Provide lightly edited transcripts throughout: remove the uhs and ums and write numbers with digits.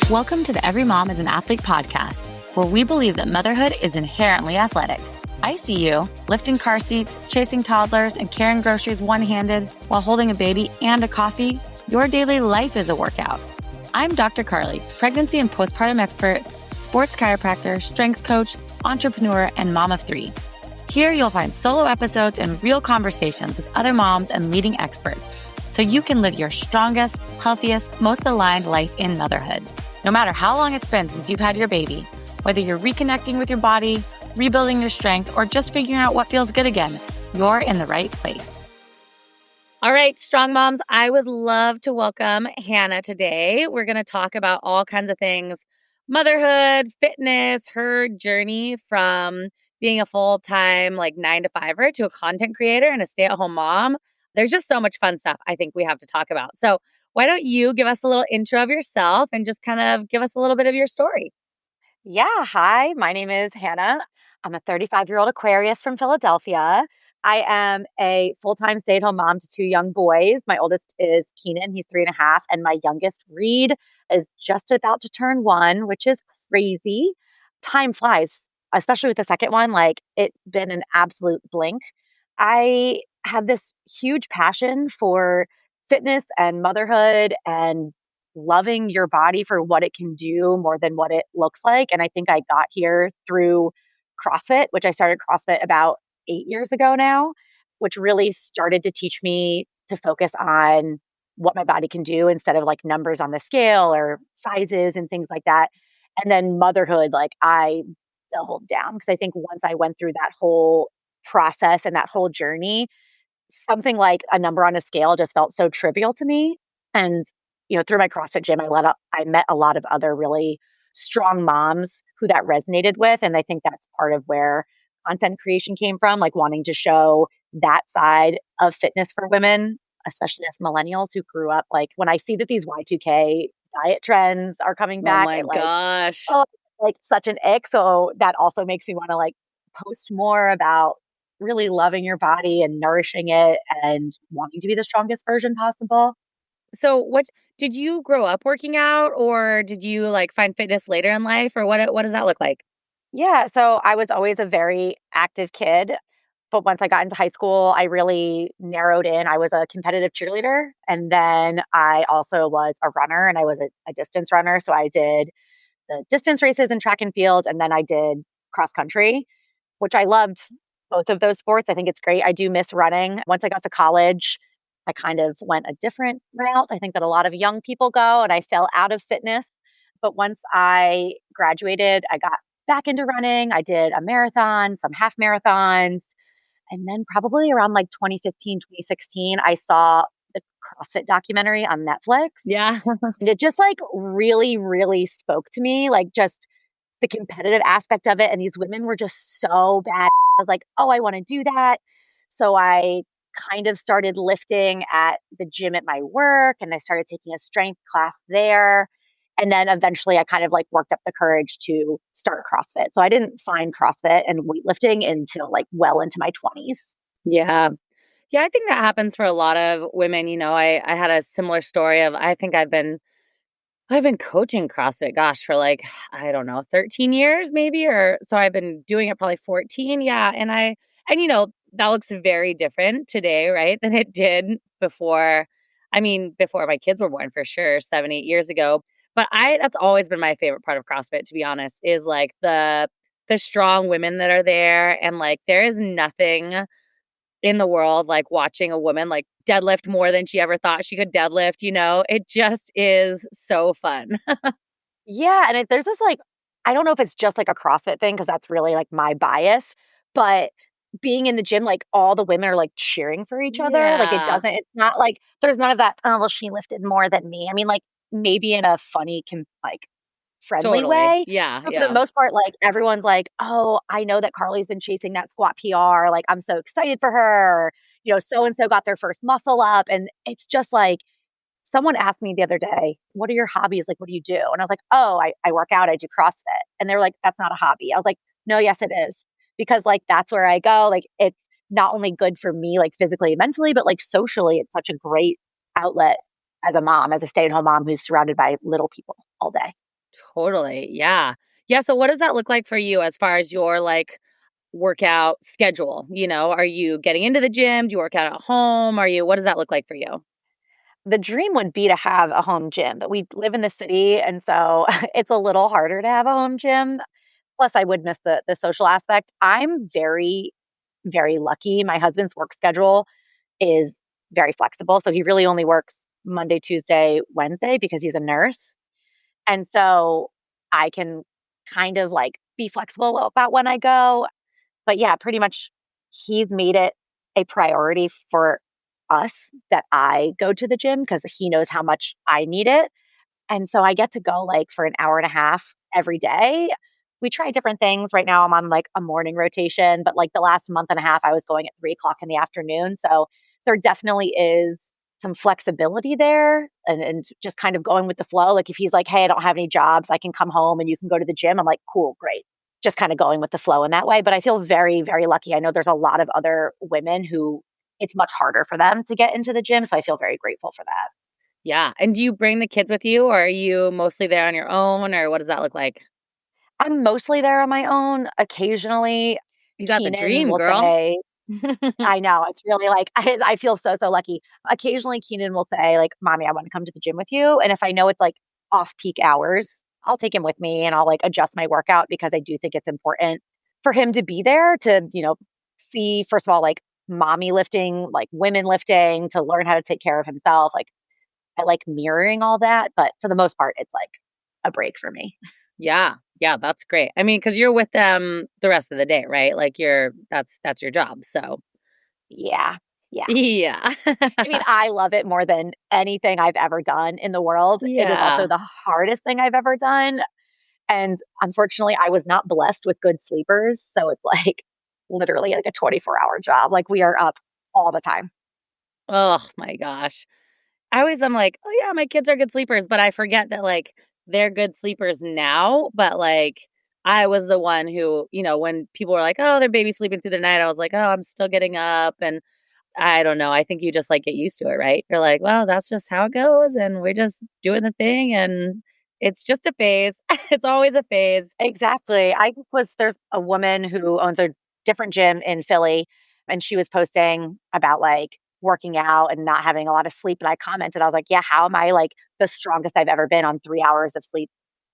Welcome to the Every Mom is an Athlete podcast, where we believe that motherhood is inherently athletic. I see you lifting car seats, chasing toddlers, and carrying groceries one-handed while holding a baby and a coffee. Your daily life is a workout. I'm Dr. Carly, pregnancy and postpartum expert, sports chiropractor, strength coach, entrepreneur, and mom of 3. Here you'll find solo episodes and real conversations with other moms and leading experts, so you can live your strongest, healthiest, most aligned life in motherhood. No matter how long it's been since you've had your baby, whether you're reconnecting with your body, rebuilding your strength, or just figuring out what feels good again, you're in the right place. All right, strong moms, I would love to welcome Hannah today. We're going to talk about all kinds of things: motherhood, fitness, her journey from being a full-time 9-to-5er to a content creator and a stay-at-home mom. There's just so much fun stuff I think we have to talk about. So why don't you give us a little intro of yourself and just kind of give us a little bit of your story? Yeah. Hi, my name is Hannah. I'm a 35-year-old Aquarius from Philadelphia. I am a full-time stay-at-home mom to 2 young boys. My oldest is Keenan, he's 3.5, and my youngest, Reed, is just about to turn 1, which is crazy. Time flies, especially with the second one. It's been an absolute blink. I have this huge passion for fitness and motherhood and loving your body for what it can do more than what it looks like. And I think I got here through CrossFit, which I started CrossFit about 8 years ago now, which really started to teach me to focus on what my body can do instead of numbers on the scale or sizes and things like that. And then motherhood, I doubled down because I think once I went through that whole process and that whole journey, something like a number on a scale just felt so trivial to me. And through my CrossFit gym, I met a lot of other really strong moms who that resonated with. And I think that's part of where content creation came from, wanting to show that side of fitness for women, especially as millennials who grew up. When I see that these Y2K diet trends are coming back, Oh my gosh. Such an ick. So that also makes me want to post more about really loving your body and nourishing it and wanting to be the strongest version possible. So what did you grow up working out, or did you find fitness later in life, or what does that look like? Yeah, so I was always a very active kid, but once I got into high school, I really narrowed in. I was a competitive cheerleader, and then I also was a runner, and I was a distance runner. So I did the distance races in track and field, and then I did cross country, which I loved both of those sports. I think it's great. I do miss running. Once I got to college, I kind of went a different route. I think that a lot of young people go, and I fell out of fitness. But once I graduated, I got back into running. I did a marathon, some half marathons. And then probably around 2015, 2016, I saw the CrossFit documentary on Netflix. Yeah. And it just really, really spoke to me, just the competitive aspect of it. And these women were just so bad. I was like, oh, I want to do that. So I kind of started lifting at the gym at my work, and I started taking a strength class there. And then eventually I kind of worked up the courage to start CrossFit. So I didn't find CrossFit and weightlifting until well into my 20s. Yeah. Yeah, I think that happens for a lot of women. I had a similar story of, I think I've been coaching CrossFit, gosh, for I don't know, 13 years maybe, or so I've been doing it probably 14. Yeah. And that looks very different today, right, than it did before. Before my kids were born, for sure, 7, 8 years ago. But that's always been my favorite part of CrossFit, to be honest, is the strong women that are there. And there is nothing in the world like watching a woman deadlift more than she ever thought she could deadlift. It just is so fun. Yeah. And there's this I don't know if it's just a CrossFit thing, because that's really my bias, but being in the gym, all the women are cheering for each other. Yeah. It's not there's none of that, oh, well, she lifted more than me. Maybe in a funny, friendly Totally. way. Yeah. But for Yeah. the most part, everyone's oh, I know that Carly's been chasing that squat PR. I'm so excited for her. So-and-so got their first muscle up. And it's just someone asked me the other day, what are your hobbies? What do you do? And I was like, oh, I work out. I do CrossFit. And they're like, that's not a hobby. I was like, no, yes, it is. Because that's where I go. It's not only good for me, physically and mentally, but socially, it's such a great outlet as a mom, as a stay-at-home mom who's surrounded by little people all day. Totally. Yeah. Yeah. So what does that look like for you as far as your like workout schedule? Are you getting into the gym? Do you work out at home? What does that look like for you? The dream would be to have a home gym, but we live in the city, and so it's a little harder to have a home gym. Plus, I would miss the social aspect. I'm very, very lucky. My husband's work schedule is very flexible, so he really only works Monday, Tuesday, Wednesday because he's a nurse. And so I can kind of like be flexible about when I go. But yeah, pretty much he's made it a priority for us that I go to the gym because he knows how much I need it. And so I get to go like for an hour and a half every day. We try different things. Right now I'm on like a morning rotation, but like the last month and a half, I was going at 3 o'clock in the afternoon. So there definitely is some flexibility there and just kind of going with the flow. Like if he's like, hey, I don't have any jobs, I can come home and you can go to the gym. I'm like, cool, great. Just kind of going with the flow in that way. But I feel very, very lucky. I know there's a lot of other women who it's much harder for them to get into the gym. So I feel very grateful for that. Yeah. And do you bring the kids with you or are you mostly there on your own or what does that look like? I'm mostly there on my own. Occasionally, You got the Keenan dream, will girl. say, I know, it's really like, I feel so, so lucky. Occasionally, Keenan will say, like, Mommy, I want to come to the gym with you. And if I know it's like off peak hours, I'll take him with me and I'll like adjust my workout because I do think it's important for him to be there to, see, first of all, like mommy lifting, like women lifting, to learn how to take care of himself. Like, I like mirroring all that. But for the most part, it's like a break for me. Yeah. Yeah, that's great. I mean, cuz you're with them the rest of the day, right? Like that's your job. So, Yeah. Yeah. yeah. I mean, I love it more than anything I've ever done in the world. It is also Yeah. the hardest thing I've ever done. And unfortunately, I was not blessed with good sleepers. So it's like literally like a 24-hour job. Like we are up all the time. Oh my gosh. I'm like, "Oh yeah, my kids are good sleepers," but I forget that like they're good sleepers now, but like I was the one who, when people were like, "Oh, their baby's sleeping through the night," I was like, "Oh, I'm still getting up." And I don't know. I think you just like get used to it, right? You're like, "Well, that's just how it goes and we're just doing the thing and it's just a phase." It's always a phase. Exactly. There's a woman who owns a different gym in Philly, and she was posting about like working out and not having a lot of sleep. And I commented, I was like, yeah, how am I like the strongest I've ever been on 3 hours of sleep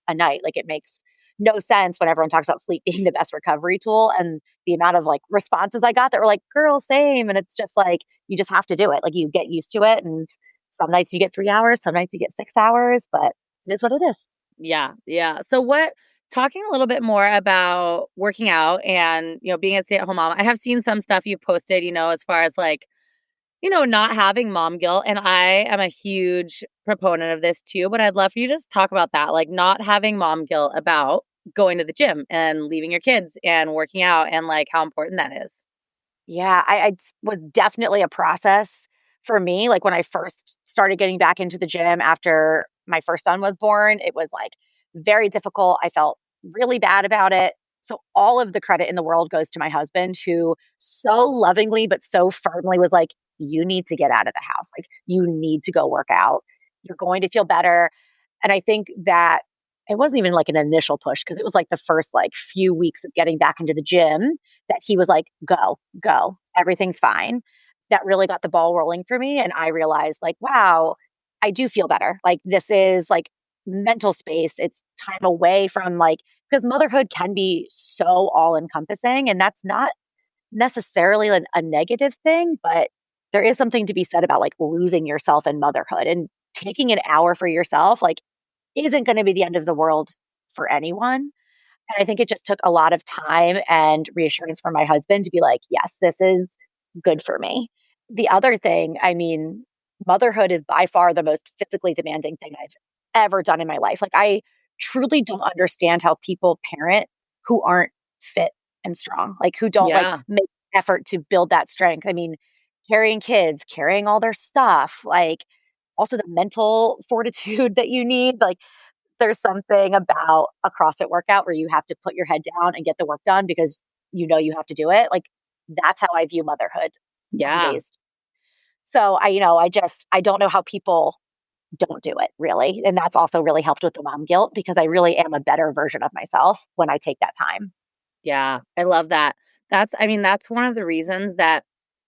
a night? Like it makes no sense when everyone talks about sleep being the best recovery tool. And the amount of like responses I got that were like, girl, same. And it's just like, you just have to do it. Like you get used to it. And some nights you get 3 hours, some nights you get 6 hours, but it is what it is. Yeah, yeah. So talking a little bit more about working out and, being a stay-at-home mom. I have seen some stuff you've posted, as far as like, not having mom guilt. And I am a huge proponent of this too, but I'd love for you to just talk about that, like not having mom guilt about going to the gym and leaving your kids and working out and like how important that is. Yeah, I was definitely a process for me. Like when I first started getting back into the gym after my first son was born, it was like very difficult. I felt really bad about it. So all of the credit in the world goes to my husband who so lovingly but so firmly was like, you need to get out of the house. Like you need to go work out. You're going to feel better. And I think that it wasn't even like an initial push because it was like the first like few weeks of getting back into the gym that he was like, go, go, everything's fine. That really got the ball rolling for me. And I realized, like, wow, I do feel better. Like, this is like mental space. It's time away from like, because motherhood can be so all encompassing. And that's not necessarily a negative thing, but there is something to be said about like losing yourself in motherhood and taking an hour for yourself. Like, isn't going to be the end of the world for anyone. And I think it just took a lot of time and reassurance from my husband to be like, yes, this is good for me. The other thing, I mean, motherhood is by far the most physically demanding thing I've ever done in my life. Like, I truly don't understand how people parent who aren't fit and strong, like, who don't like Yeah. make effort to build that strength. I mean, carrying kids, carrying all their stuff, like, also the mental fortitude that you need. Like, there's something about a CrossFit workout where you have to put your head down and get the work done because you have to do it. Like that's how I view motherhood some Yeah. days. So I don't know how people don't do it really. And that's also really helped with the mom guilt because I really am a better version of myself when I take that time. Yeah, I love that. I mean, that's one of the reasons that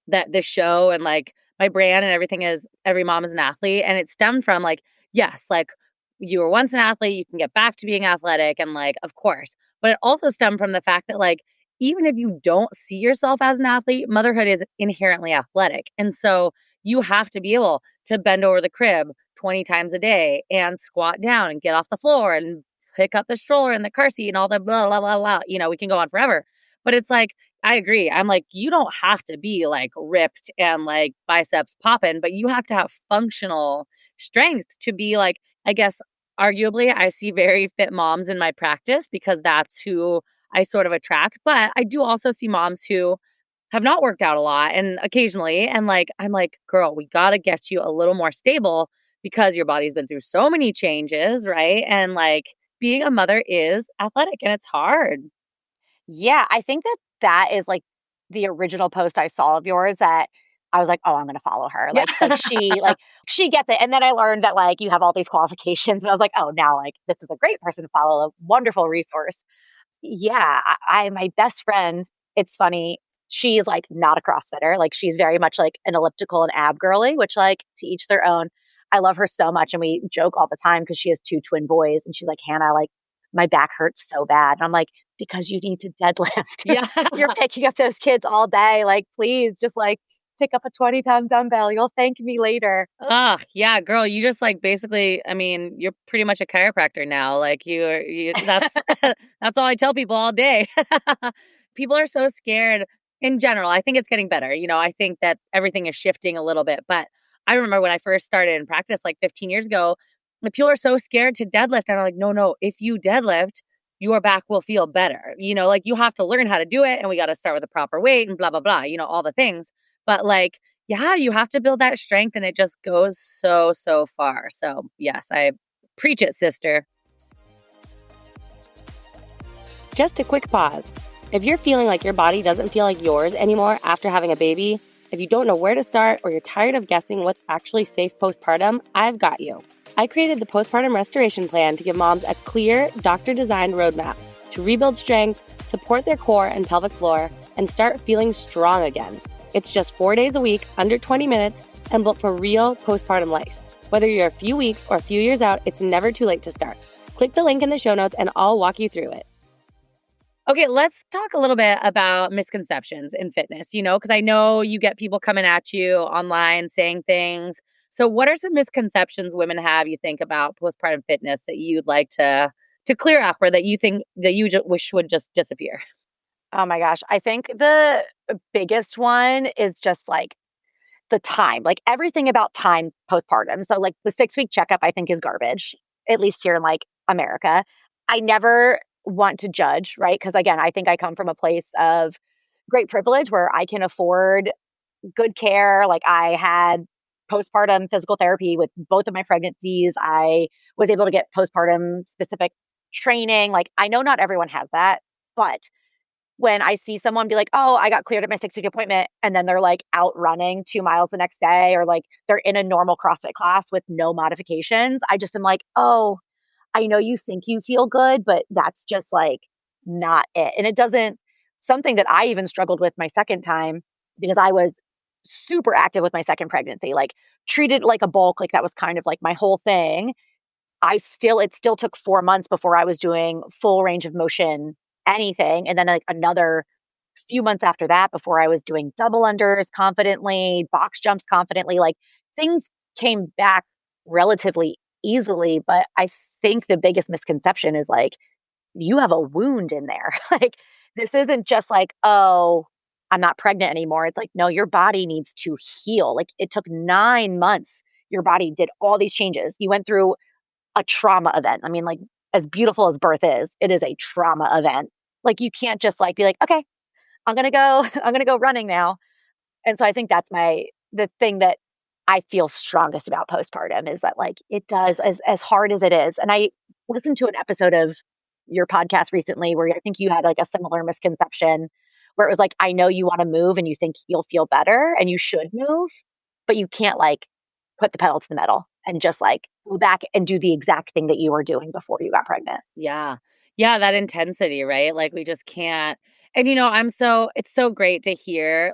the show and like my brand and everything is every mom is an athlete. And it stemmed from like, yes, like you were once an athlete, you can get back to being athletic and like, of course. But it also stemmed from the fact that like, even if you don't see yourself as an athlete, motherhood is inherently athletic. And so you have to be able to bend over the crib 20 times a day and squat down and get off the floor and pick up the stroller and the car seat and all the blah, blah, blah, blah. You know, we can go on forever. But it's like, I agree. I'm like, you don't have to be like ripped and like biceps popping, but you have to have functional strength to be like, I guess, arguably, I see very fit moms in my practice because that's who I sort of attract. But I do also see moms who have not worked out a lot and occasionally. And like, I'm like, girl, we got to get you a little more stable because your body's been through so many changes, right? And like, being a mother is athletic and it's hard. Yeah, I think that that is like the original post I saw of yours that I was like, "Oh, I'm gonna follow her." Yeah. Like she gets it. And then I learned that like you have all these qualifications and I was like, "Oh, now like this is a great person to follow, a wonderful resource." Yeah, my best friend, it's funny, she's like not a CrossFitter. Like she's very much like an elliptical and ab girly, which like to each their own. I love her so much and we joke all the time because she has two twin boys and she's like, "Hannah, like my back hurts so bad." And I'm like, "Because you need to deadlift. Yeah. You're picking up those kids all day. Like, please just like pick up a 20-pound dumbbell. You'll thank me later." Oh, yeah, girl, you just like basically, I mean, you're pretty much a chiropractor now. Like that's that's all I tell people all day. People are so scared in general. I think it's getting better. You know, I think that everything is shifting a little bit, but I remember when I first started in practice like 15 years ago, the people are so scared to deadlift and I'm like, "No, no, if you deadlift, your back will feel better." You know, like you have to learn how to do it and we got to start with the proper weight and blah blah blah, you know, all the things. But like yeah, you have to build that strength and it just goes so, so far. So, yes, I preach it, sister. Just a quick pause. If you're feeling like your body doesn't feel like yours anymore after having a baby, if you don't know where to start or you're tired of guessing what's actually safe postpartum, I've got you. I created the Postpartum Restoration Plan to give moms a clear, doctor-designed roadmap to rebuild strength, support their core and pelvic floor, and start feeling strong again. It's just 4 days a week, under 20 minutes, and built for real postpartum life. Whether you're a few weeks or a few years out, it's never too late to start. Click the link in the show notes and I'll walk you through it. Okay, let's talk a little bit about misconceptions in fitness, you know, because I know you get people coming at you online saying things. So what are some misconceptions women have, you think, about postpartum fitness that you'd like to clear up or that you think that you wish would just disappear? Oh my gosh. I think the biggest one is just like the time, like everything about time postpartum. So like the 6-week checkup, I think is garbage, at least here in like America. I never want to judge, right? Because again, I think I come from a place of great privilege where I can afford good care. Like I had postpartum physical therapy with both of my pregnancies. I was able to get postpartum specific training. Like I know not everyone has that, but when I see someone be like, "Oh, I got cleared at my 6-week appointment," and then they're like out running 2 miles the next day, or like they're in a normal CrossFit class with no modifications, I just am like, "Oh, I know you think you feel good, but that's just like not it." And it doesn't, something that I even struggled with my second time because I was super active with my second pregnancy, like treated like a bulk, like that was kind of like my whole thing. It still took 4 months before I was doing full range of motion anything, and then, like, another few months after that before I was doing double unders confidently, box jumps confidently, like, things came back relatively easily, but I think the biggest misconception is, like, you have a wound in there. Like, this isn't just like, "Oh, I'm not pregnant anymore." It's like, no, your body needs to heal. Like, it took 9 months. Your body did all these changes. You went through a trauma event. I mean, like, as beautiful as birth is, it is a trauma event. Like, you can't just like be like, "Okay, I'm gonna go, I'm gonna go running now." And so I think that's the thing that I feel strongest about postpartum is that like it does, as hard as it is. And I listened to an episode of your podcast recently where I think you had like a similar misconception where it was like, I know you want to move and you think you'll feel better and you should move, but you can't like put the pedal to the metal and just like go back and do the exact thing that you were doing before you got pregnant. Yeah. Yeah, that intensity, right? Like we just can't. And it's so great to hear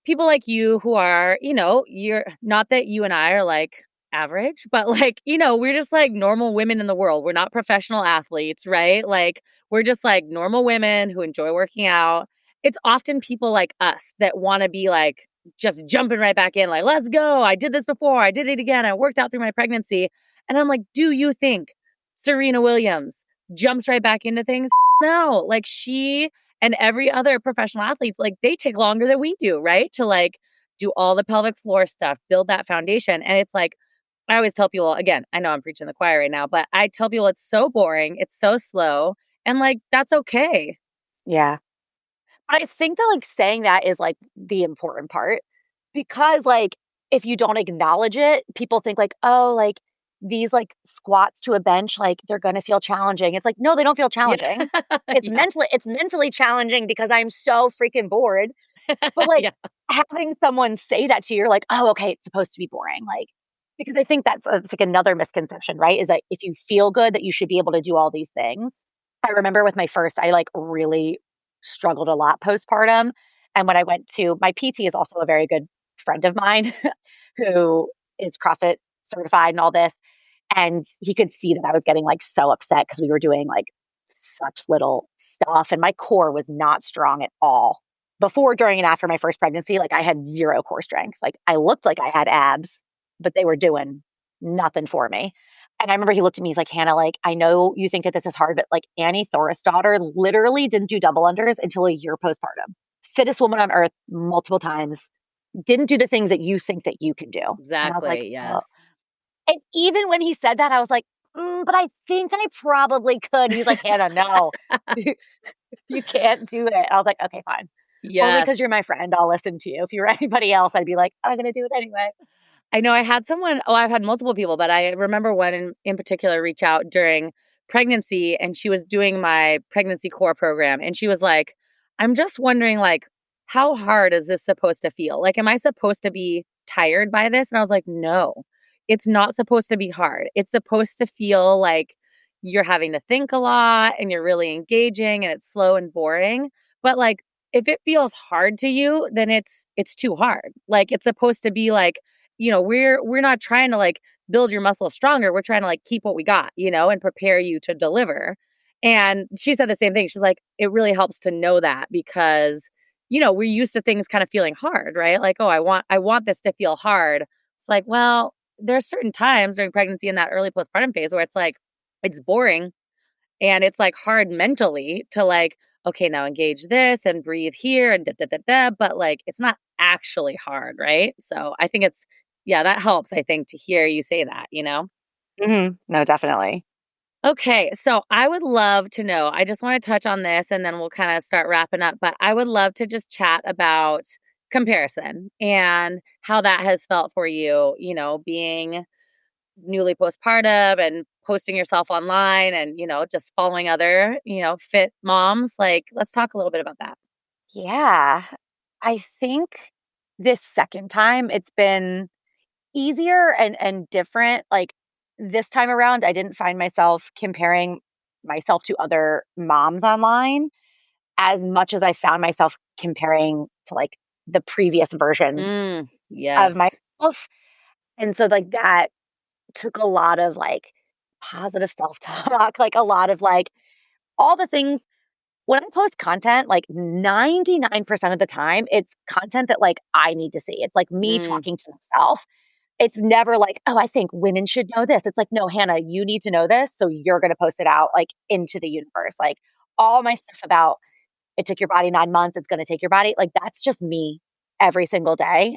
people like you who are, you're not that you and I are like average, but like, we're just like normal women in the world. We're not professional athletes, right? Like we're just like normal women who enjoy working out. It's often people like us that want to be like just jumping right back in, like, let's go. I did this before. I did it again. I worked out through my pregnancy. And I'm like, do you think Serena Williams jumps right back into things? No, like she and every other professional athlete, like they take longer than we do, right? To like do all the pelvic floor stuff, build that foundation. And it's like, I always tell people, again, I know I'm preaching the choir right now, but I tell people it's so boring, it's so slow, and like that's okay. Yeah. But I think that like saying that is like the important part because like if you don't acknowledge it, people think like, oh, like these like squats to a bench, like they're gonna feel challenging. It's like, no, they don't feel Yeah. challenging. It's Yeah. mentally challenging because I'm so freaking bored. But like Yeah. having someone say that to you, you're like, oh, okay, it's supposed to be boring. Like because I think that's like another misconception, right? Is that if you feel good that you should be able to do all these things. I remember with my first, I like really struggled a lot postpartum. And when I went to my PT is also a very good friend of mine who is CrossFit certified and all this. And he could see that I was getting like so upset because we were doing like such little stuff and my core was not strong at all. Before, during, and after my first pregnancy, like I had zero core strength. Like I looked like I had abs, but they were doing nothing for me. And I remember he looked at me, he's like, Hannah, like, I know you think that this is hard, but like Annie Thoris' daughter literally didn't do double unders until a year postpartum. Fittest woman on earth multiple times, didn't do the things that you think that you can do. And I was like, Exactly. oh. Yes. And even when he said that, I was like, but I think I probably could. He's like, Hannah, no, you can't do it. I was like, okay, fine. Only because you're Yes. my friend, I'll listen to you. If you were anybody else, I'd be like, I'm going to do it anyway. I know I had someone, I've had multiple people, but I remember one in particular reach out during pregnancy and she was doing my pregnancy core program. And she was like, I'm just wondering, like, how hard is this supposed to feel? Like, am I supposed to be tired by this? And I was like, no, it's not supposed to be hard. It's supposed to feel like you're having to think a lot and you're really engaging and it's slow and boring. But like, if it feels hard to you, then it's too hard. Like, it's supposed to be like, we're not trying to like build your muscles stronger. We're trying to like keep what we got, and prepare you to deliver. And she said the same thing. She's like, it really helps to know that because, we're used to things kind of feeling hard, right? Like, oh, I want this to feel hard. It's like, well, there's certain times during pregnancy in that early postpartum phase where it's like, it's boring and it's like hard mentally to like, okay, now engage this and breathe here and da da da da. But like, it's not actually hard, right? So I think yeah, that helps, I think, to hear you say that. No, definitely. Okay, so I would love to know. I just want to touch on this and then we'll kind of start wrapping up. But I would love to just chat about comparison and how that has felt for you, being newly postpartum and posting yourself online and, just following other, fit moms. Like, let's talk a little bit about that. Yeah. I think this second time it's been easier and different. Like this time around, I didn't find myself comparing myself to other moms online as much as I found myself comparing to like the previous version of Yes. myself. And so like that took a lot of like positive self-talk, like a lot of like all the things when I post content, like 99% of the time, it's content that like I need to see. It's like me Mm, talking to myself. It's never like, oh, I think women should know this. It's like, no, Hannah, you need to know this. So you're going to post it out like into the universe. Like all my stuff about it took your body 9 months, it's going to take your body. Like that's just me every single day.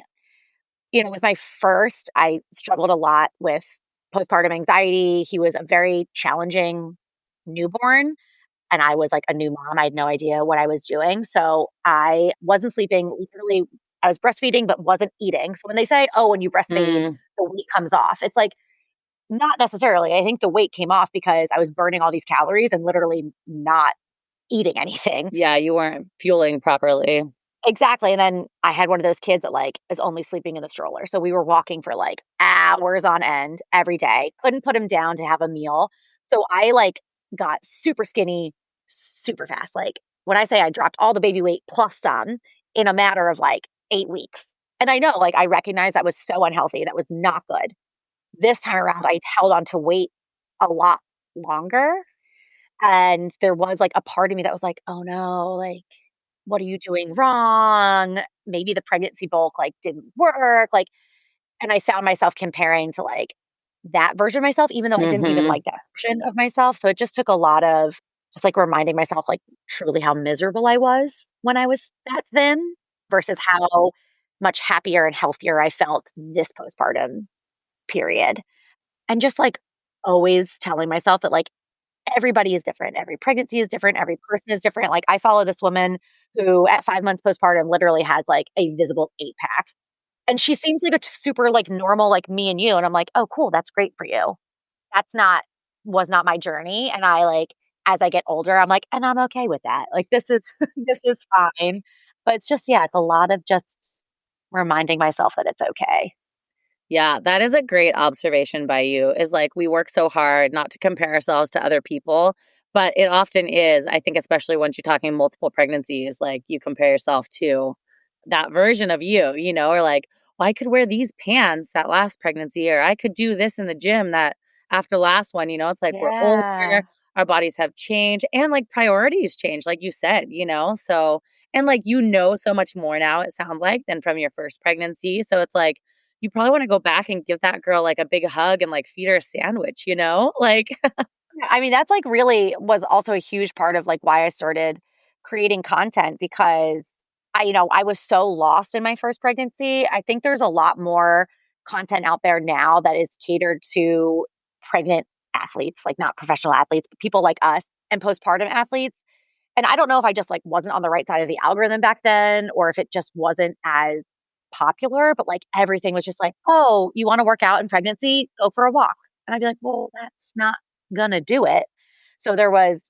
With my first, I struggled a lot with postpartum anxiety. He was a very challenging newborn and I was like a new mom. I had no idea what I was doing. So I wasn't sleeping. Literally, I was breastfeeding, but wasn't eating. So when they say, oh, when you breastfeed, mm. the weight comes off, it's like, not necessarily. I think the weight came off because I was burning all these calories and literally not eating anything. Yeah, you weren't fueling properly. Exactly, and then I had one of those kids that, like, is only sleeping in the stroller, so we were walking for, like, hours on end every day, couldn't put him down to have a meal, so I, like, got super skinny super fast, like, when I say I dropped all the baby weight plus some in a matter of, like, 8 weeks, and I know, like, I recognize that was so unhealthy, that was not good. This time around, I held on to weight a lot longer, and there was, like, a part of me that was like, "Oh, no, like, what are you doing wrong? Maybe the pregnancy bulk, like, didn't work," like, and I found myself comparing to, like, that version of myself, even though I didn't even Mhm. like that version of myself, so it just took a lot of just, like, reminding myself, like, truly how miserable I was when I was that thin versus how much happier and healthier I felt this postpartum period, and just, like, always telling myself that, like, everybody is different. Every pregnancy is different. Every person is different. Like, I follow this woman who at 5 months postpartum literally has, like, a visible 8-pack, and she seems like a super, like, normal, like me and you, and I'm like, "Oh, cool, that's great for you." That's not was not my journey, and I, like, as I get older, I'm like, "And I'm okay with that." Like, this is this is fine. But it's just yeah, it's a lot of just reminding myself that it's okay. Yeah, that is a great observation by you, is like we work so hard not to compare ourselves to other people, but it often is, I think, especially once you're talking multiple pregnancies, like you compare yourself to that version of you, or like, well, I could wear these pants that last pregnancy, or I could do this in the gym that after last one, it's like we're older, Yeah. our bodies have changed, and like priorities change, like you said, so, and like, so much more now, it sounds like, than from your first pregnancy. So it's like, you probably wanna go back and give that girl, like, a big hug and, like, feed her a sandwich, you know? Like Yeah, I mean, that's, like, really was also a huge part of, like, why I started creating content because I was so lost in my first pregnancy. I think there's a lot more content out there now that is catered to pregnant athletes, like, not professional athletes, but people like us and postpartum athletes. And I don't know if I just, like, wasn't on the right side of the algorithm back then or if it just wasn't as popular, but, like, everything was just like, "Oh, you wanna work out in pregnancy? Go for a walk." And I'd be like, "Well, that's not gonna do it." So there was,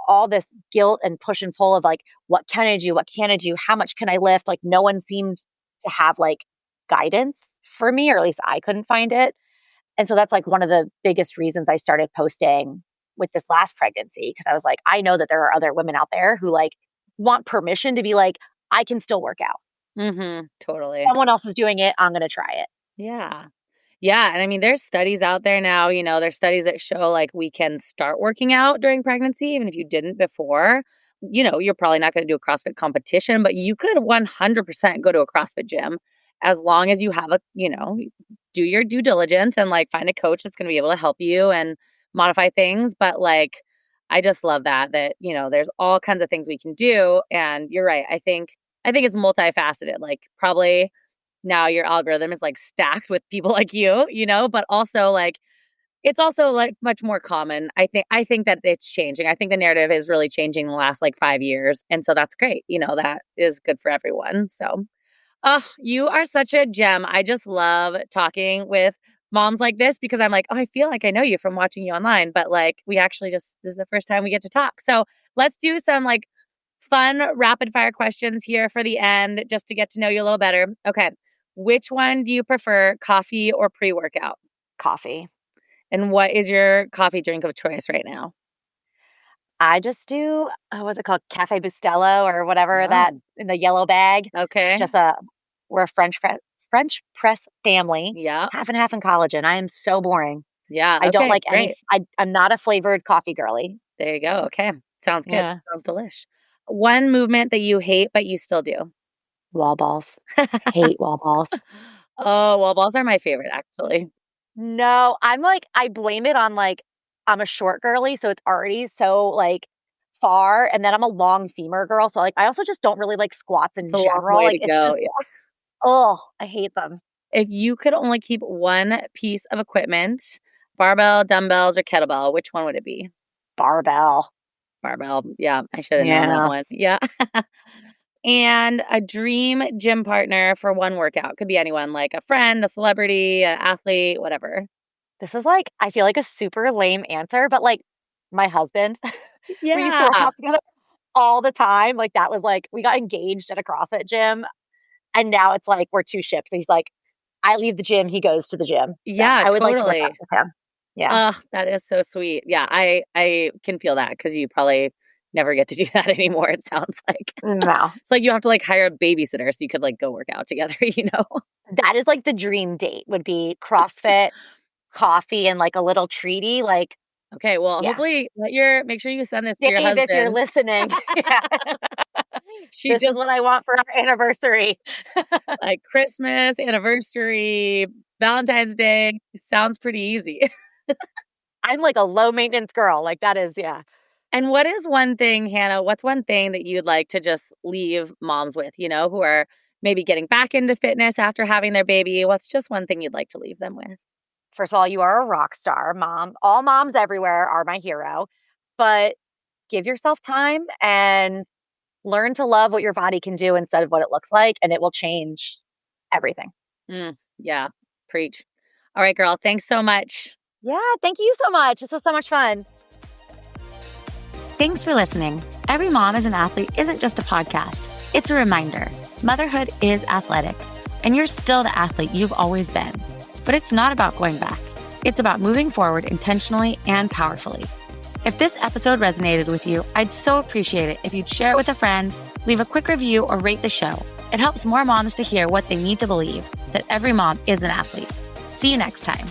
all this guilt and push and pull of, like, what can I do? What can I do? How much can I lift? Like, no one seemed to have, like, guidance for me, or at least I couldn't find it. And so that's, like, one of the biggest reasons I started posting with this last pregnancy because I was like, I know that there are other women out there who, like, want permission to be like, "I can still work out. Mhm, totally. Someone else is doing it, I'm gonna try it." Yeah. Yeah, and I mean, there's studies out there now, there's studies that show, like, we can start working out during pregnancy even if you didn't before. You're probably not gonna do a CrossFit competition, but you could 100% go to a CrossFit gym as long as you have do your due diligence and, like, find a coach that's gonna be able to help you and modify things, but, like, I just love that, there's all kinds of things we can do, and you're right, I think it's multifaceted, like, probably now your algorithm is, like, stacked with people like you, but also, like, it's also, like, much more common. I think that it's changing. I think the narrative is really changing in the last, like, 5 years, and so that's great, that is good for everyone, so oh, you are such a gem. I just love talking with moms like this because I'm like, "Oh, I feel like I know you from watching you online," but, like, we actually just this is the first time we get to talk. So, let's do some, like, fun rapid fire questions here for the end just to get to know you a little better. Okay. Which one do you prefer, coffee or pre-workout? Coffee. And what is your coffee drink of choice right now? I just do, what's it called? Cafe Bustelo or whatever that Oh, in the yellow bag. okay. Just we're a French press family, Yeah. half and half in collagen. I am so boring. Yeah. I don't Okay. like any Great. I'm not a flavored coffee girly. There you go. Okay. Sounds good. Yeah. Sounds delish. One movement that you hate, but you still do. Wall balls. Hate wall balls. Oh, well, balls are my favorite, actually. No, I'm like I blame it on, like, I'm a short girly, so it's already so, like, far, and then I'm a long femur girl, so, like, I also just don't really like squats It's in a long general, way like, to it's go. just oh, I hate them. If you could only keep one piece of equipment, barbell, dumbbells, or kettlebell, which one would it be? Barbell. Barbell. Yeah, I should have known that Yeah. one. Yeah. And a dream gym partner for one workout. Could be anyone, like a friend, a celebrity, an athlete, whatever. This is, like, I feel like a super lame answer, but, like, my husband, we used to work Yeah. out together. all the time. Like that was like, we got engaged at a CrossFit gym and now it's like, we're two ships. He's like, I leave the gym, he goes to the gym. So Yeah, I would like to work out totally. with him. Yeah. Oh, that is so sweet. Yeah, I can feel that because you probably never get to do that anymore, it sounds like. No, It's like you have to like hire a babysitter so you could like go work out together, you know? that is like the dream date would be CrossFit, coffee, and like a little treaty. Like, Okay, well, yeah. hopefully make sure you send this to your Dave, if you're husband. listening, yeah, She this is what just I want for our anniversary. like Christmas, anniversary, Valentine's Day. It sounds pretty easy. I'm like a low maintenance girl. Like that is, yeah. And what is one thing, Hannah, what's one thing that you'd like to just leave moms with, you know, who are maybe getting back into fitness after having their baby? What's just one thing you'd like to leave them with? First of all, you are a rock star, mom. All moms everywhere are my hero, but give yourself time and learn to love what your body can do instead of what it looks like, and it will change everything. Yeah, preach. All right, girl. Thanks so much. Yeah, thank you so much. This was so much fun. Thanks for listening. Every Mom is an Athlete isn't just a podcast. It's a reminder. Motherhood is athletic, and you're still the athlete you've always been. But it's not about going back. It's about moving forward intentionally and powerfully. If this episode resonated with you, I'd so appreciate it if you'd share it with a friend, leave a quick review, or rate the show. It helps more moms to hear what they need to believe, that every mom is an athlete. See you next time.